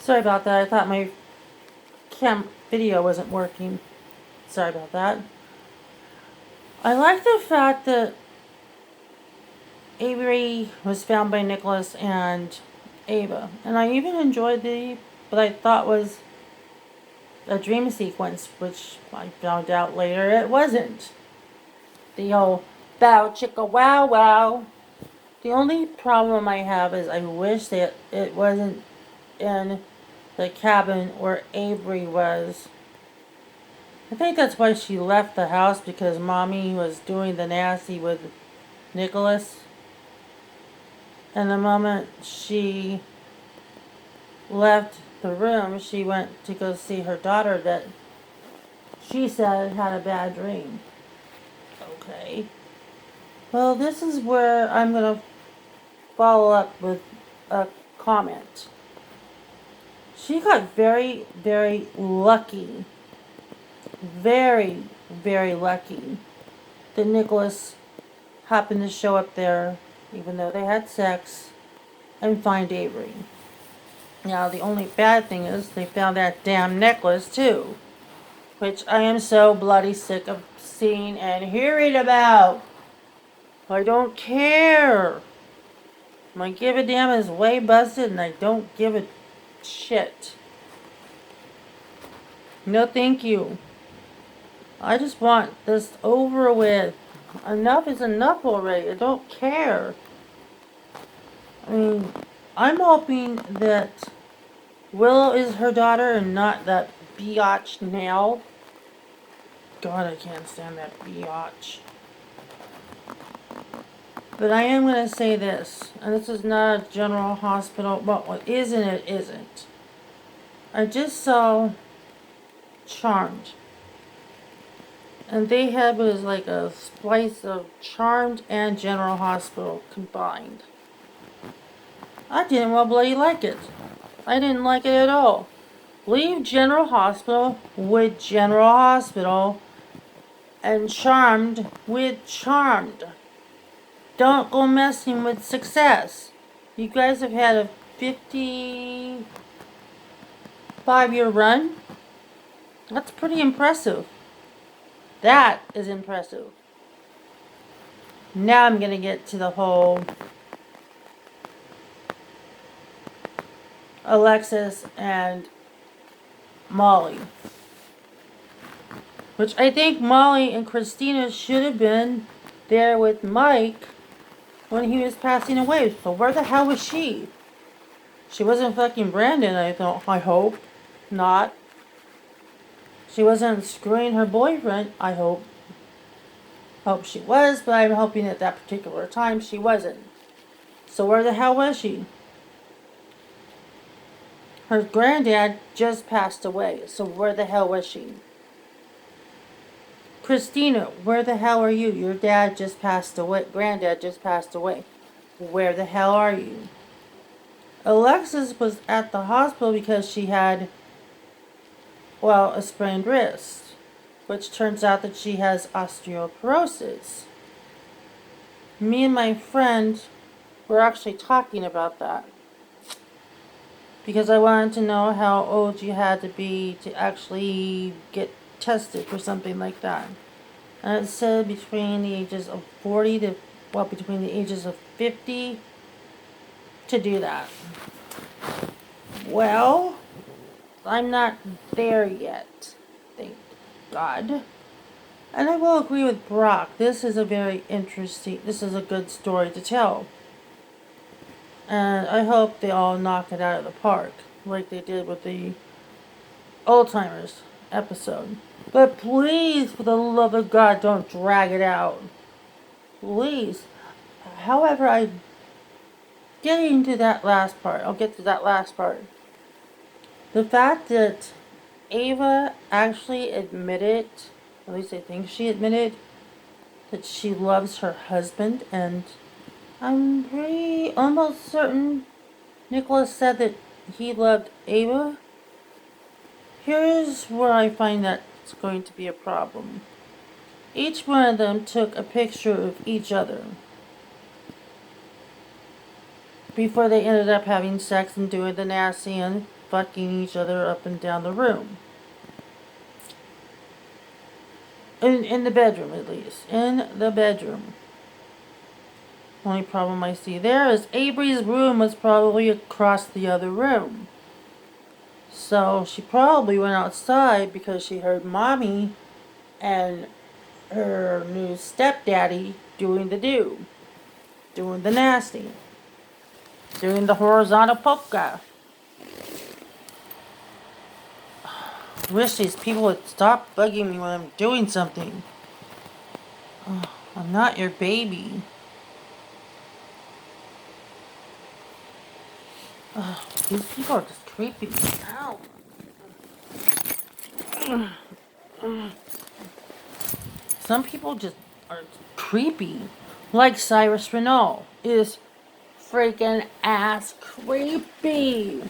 Sorry about that. I thought my video wasn't working. Sorry about that. I like the fact that Avery was found by Nicholas and Ava. And I even enjoyed what I thought was a dream sequence, which I found out later it wasn't. The old bow chicka wow wow. The only problem I have is I wish that it wasn't in the cabin where Avery was. I think that's why she left the house, because Mommy was doing the nasty with Nicholas. And the moment she left the room, she went to go see her daughter that she said had a bad dream. Okay. Well, this is where I'm going to follow up with a comment. She got very, very lucky. Very, very lucky that Nicholas happened to show up there, even though they had sex, and find Avery. Now, the only bad thing is they found that damn necklace, too. Which I am so bloody sick of seeing and hearing about. I don't care. My give a damn is way busted, and I don't give a shit. No thank you. I just want this over with. Enough is enough already. I don't care. I mean, I'm hoping that Willow is her daughter and not that biatch now. God, I can't stand that biatch. But I am going to say this, and this is not a general hospital. Well, what is and it isn't. I just saw Charmed. And they had was like a splice of Charmed and General Hospital combined. I didn't well bloody like it. I didn't like it at all. Leave General Hospital with General Hospital and Charmed with Charmed. Don't go messing with Success. You guys have had a 55-year run. That's pretty impressive. That is impressive. Now I'm going to get to the whole Alexis and Molly. Which I think Molly and Christina should have been there with Mike when he was passing away. So where the hell was she? She wasn't fucking Brandon, I hope. Not. She wasn't screwing her boyfriend, I hope. Hope she was, but I'm hoping at that particular time she wasn't. So where the hell was she? Her granddad just passed away, so where the hell was she? Christina, where the hell are you? Your dad just passed away. Granddad just passed away. Where the hell are you? Alexis was at the hospital because she had, well, a sprained wrist, which turns out that she has osteoporosis. Me and my friend were actually talking about that, because I wanted to know how old you had to be to actually get tested for something like that. And it said between the ages of 40 to, well, between the ages of 50 to do that. Well, I'm not there yet, thank God. And I will agree with Brock. This is a good story to tell. And I hope they all knock it out of the park, like they did with the Old-Timers episode. But please, for the love of God, don't drag it out. Please. However, getting to that last part. I'll get to that last part. The fact that Ava actually admitted, at least I think she admitted, that she loves her husband, and I'm almost certain Nicholas said that he loved Ava. Here's where I find that it's going to be a problem. Each one of them took a picture of each other before they ended up having sex and doing the nasty and fucking each other up and down the room. In the bedroom, at least. In the bedroom. Only problem I see there is Avery's room was probably across the other room. So she probably went outside because she heard Mommy and her new stepdaddy doing the nasty, doing the horizontal polka. Wish these people would stop bugging me when I'm doing something. Oh, I'm not your baby. Oh, these people are just creepy. Ow. Some people just are creepy. Like Cyrus Renault is freaking ass creepy.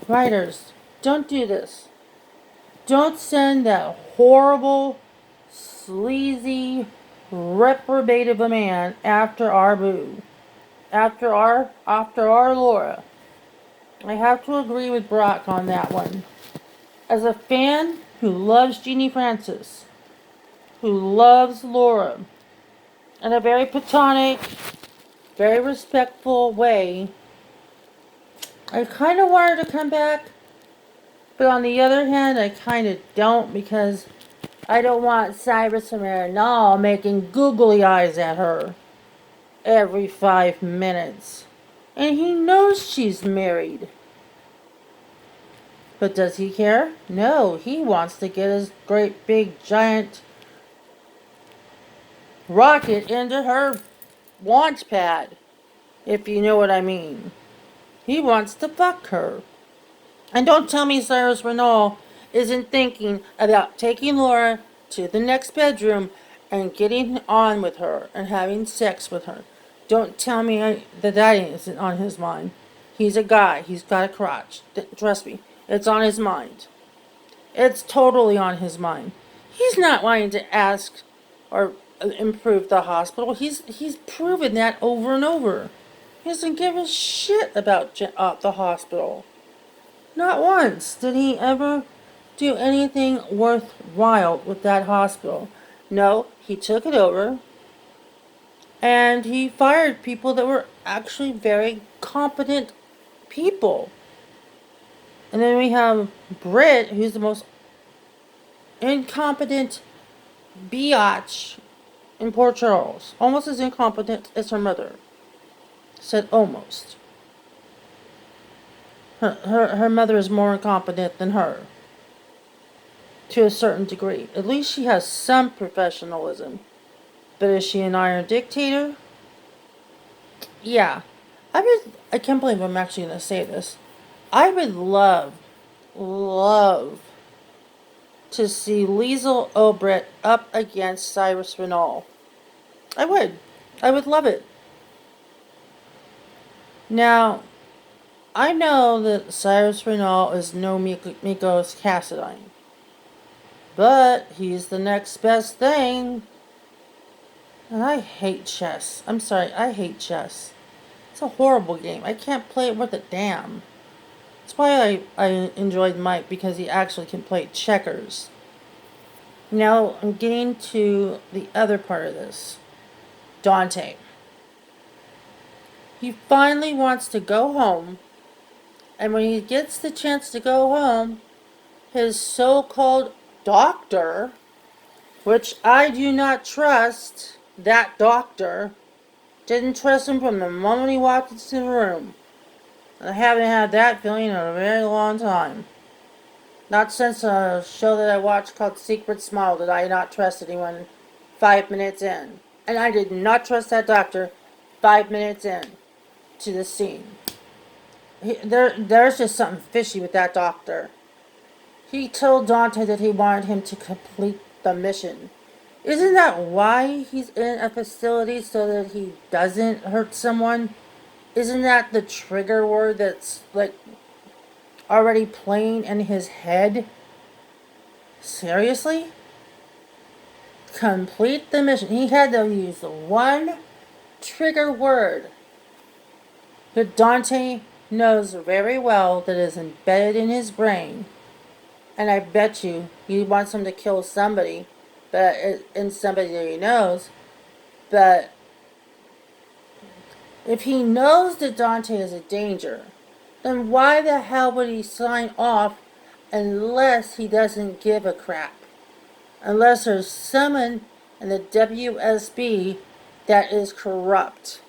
Writers, don't do this. Don't send that horrible, sleazy, reprobate of a man after our boo. After our Laura. I have to agree with Brock on that one. As a fan who loves Jeannie Francis, who loves Laura, in a very platonic, very respectful way, I kind of want her to come back, but on the other hand, I kind of don't, because I don't want Cyrus Renault making googly eyes at her every 5 minutes. And he knows she's married. But does he care? No, he wants to get his great big giant rocket into her launch pad, if you know what I mean. He wants to fuck her. And don't tell me Cyrus Renault isn't thinking about taking Laura to the next bedroom and getting on with her and having sex with her. Don't tell me that isn't on his mind. He's a guy. He's got a crotch. Trust me, it's on his mind. It's totally on his mind. He's not wanting to ask or improve the hospital. He's proven that over and over. He doesn't give a shit about the hospital. Not once did he ever do anything worthwhile with that hospital. No, he took it over and he fired people that were actually very competent people. And then we have Britt, who's the most incompetent biatch in Port Charles. Almost as incompetent as her mother. Said almost. Her mother is more incompetent than her. To a certain degree. At least she has some professionalism. But is she an iron dictator? Yeah. I can't believe I'm actually going to say this. I would love to see Liesl Obrecht up against Cyrus Renault. I would love it. Now, I know that Cyrus Renault is no Mikos Cassadine. But he's the next best thing. And I hate chess. I'm sorry, I hate chess. It's a horrible game. I can't play it worth a damn. That's why I enjoyed Mike, because he actually can play checkers. Now I'm getting to the other part of this. Dante. He finally wants to go home. And when he gets the chance to go home, his so-called doctor, which I do not trust, that doctor, didn't trust him from the moment he walked into the room. I haven't had that feeling in a very long time. Not since a show that I watched called Secret Smile did I not trust anyone 5 minutes in. And I did not trust that doctor 5 minutes in to the scene. There's just something fishy with that doctor. He told Dante that he wanted him to complete the mission. Isn't that why he's in a facility, so that he doesn't hurt someone? Isn't that the trigger word that's like already playing in his head? Seriously? Complete the mission. He had to use the one trigger word. But Dante knows very well that is embedded in his brain, and I bet you he wants him to kill somebody, but in somebody that he knows. But if he knows that Dante is a danger, then why the hell would he sign off unless he doesn't give a crap? Unless there's someone in the WSB that is corrupt.